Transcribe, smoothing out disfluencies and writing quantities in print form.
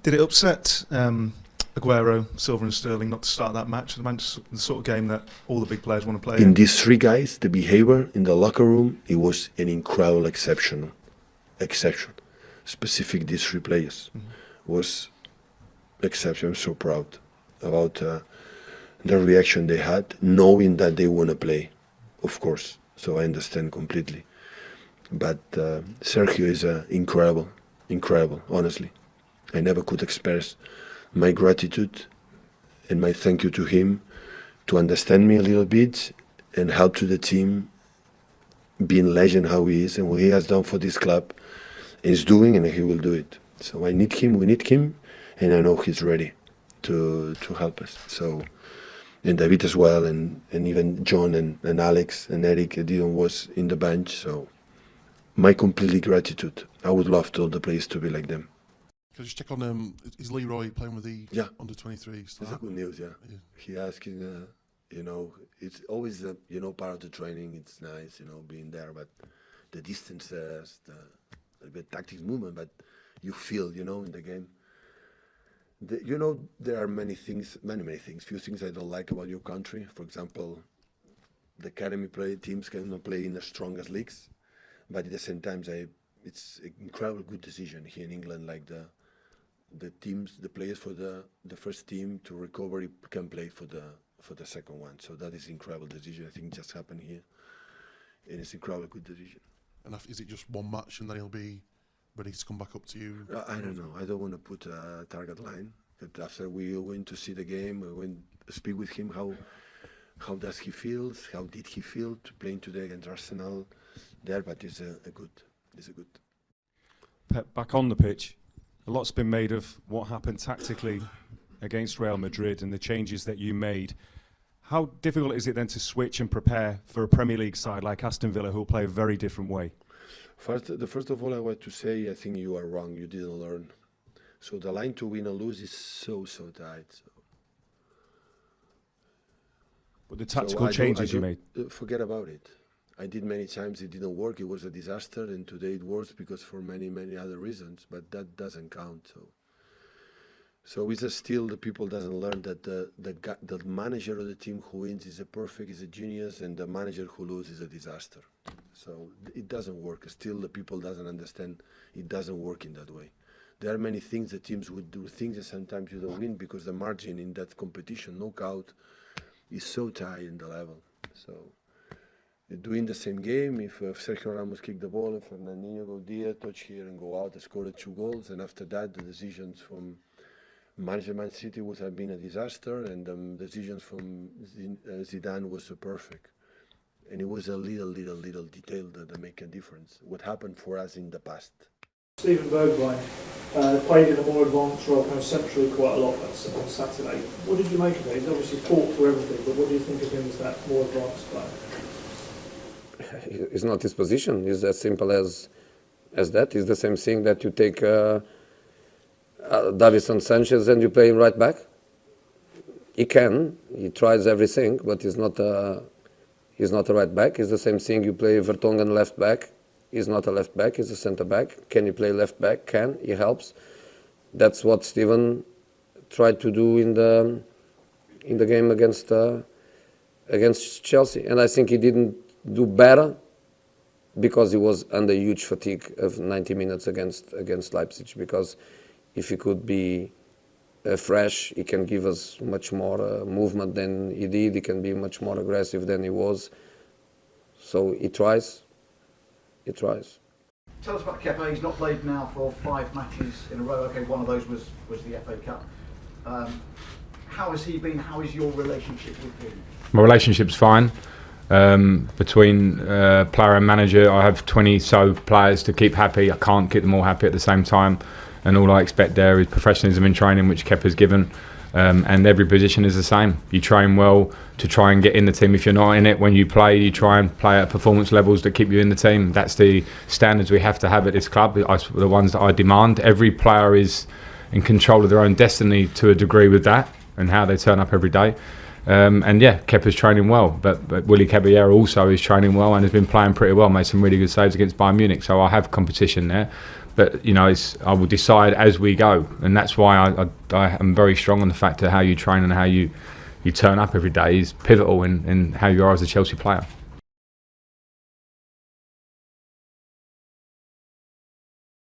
Did it upset Aguero, Silva and Sterling not to start that match? The sort of game that all the big players want to play in these three guys, the behavior in the locker room, it was an incredible exception. Specific these three players was exception. I'm so proud about the reaction they had, knowing that they want to play, of course. So I understand completely. But Sergio is incredible, honestly. I never could express my gratitude and my thank you to him to understand me a little bit and help to the team being legend how he is and what he has done for this club and is doing, and he will do it. So I need him, we need him, and I know he's ready to help us. So, and David as well, and even John and Alex and Eric Dion was in the bench. So my complete gratitude. I would love all the players to be like them. Can I just check on, is Leroy playing with the under-23s? It's a good news, yeah. He asking, it's always, part of the training. It's nice, being there, but the distances, the tactics movement, but you feel, in the game. There are many things, few things I don't like about your country. For example, the academy teams cannot play in the strongest leagues, but at the same time, it's an incredible good decision here in England, like the teams, the players for the first team to recover can play for the second one. So that is an incredible decision. I think it just happened here, and it's an incredible good decision. And is it just one match and then he'll be ready to come back up to you? I don't know. I don't want to put a target line. But after we went to see the game, we went to speak with him. How does he feel? How did he feel to playing today against Arsenal there? But it's a good. Pep, back on the pitch, a lot's been made of what happened tactically against Real Madrid and the changes that you made. How difficult is it then to switch and prepare for a Premier League side like Aston Villa, who will play a very different way? First of all, I want to say I think you are wrong. You didn't learn. So the line to win or lose is so tight. So. But the tactical changes you made? Forget about it. I did many times, it didn't work, it was a disaster, and today it works because for many other reasons, but that doesn't count. So it's still the people doesn't learn that the manager of the team who wins is a genius, and the manager who loses is a disaster. So it doesn't work. Still the people doesn't understand it doesn't work in that way. There are many things the teams would do things that sometimes you don't win because the margin in that competition, knockout, is so tight in the level. So doing the same game, if Sergio Ramos kicked the ball and Fernandinho go there, touch here and go out, and scored 2 goals, and after that the decisions from Man City would have been a disaster, and the decisions from Zidane was perfect. And it was a little detail that make a difference. What happened for us in the past. Steven Bergwijn played in a more advanced role, kind of centrally quite a lot on Saturday. What did you make of it? He's obviously fought for everything, but what do you think of him as that more advanced player? It's not his position. It's as simple as that. It's the same thing that you take Davinson Sanchez and you play him right back. He tries everything, but he's not a right back. It's the same thing you play Vertonghen left back. He's not a left back. He's a centre back. Can he play left back? Can. He helps. That's what Steven tried to do in the game against Chelsea, and I think he didn't do better because he was under huge fatigue of 90 minutes against Leipzig. Because if he could be fresh, he can give us much more movement than he did. He can be much more aggressive than he was. So he tries. Tell us about Kepa. He's not played now for 5 matches in a row. Okay, one of those was the FA Cup. How has he been? How is your relationship with him? My relationship's fine. Between player and manager, I have 20 players to keep happy. I can't keep them all happy at the same time, and all I expect there is professionalism in training, which Kepa's given. And every position is the same. You train well to try and get in the team. If you're not in it, when you play, you try and play at performance levels that keep you in the team. That's the standards we have to have at this club, the ones that I demand. Every player is in control of their own destiny to a degree with that and how they turn up every day. And yeah, Kepa's training well, but Willy Caballero also is training well and has been playing pretty well, made some really good saves against Bayern Munich. So I have competition there, but you know, I will decide as we go, and that's why I am very strong on the fact that how you train and how you turn up every day is pivotal in how you are as a Chelsea player.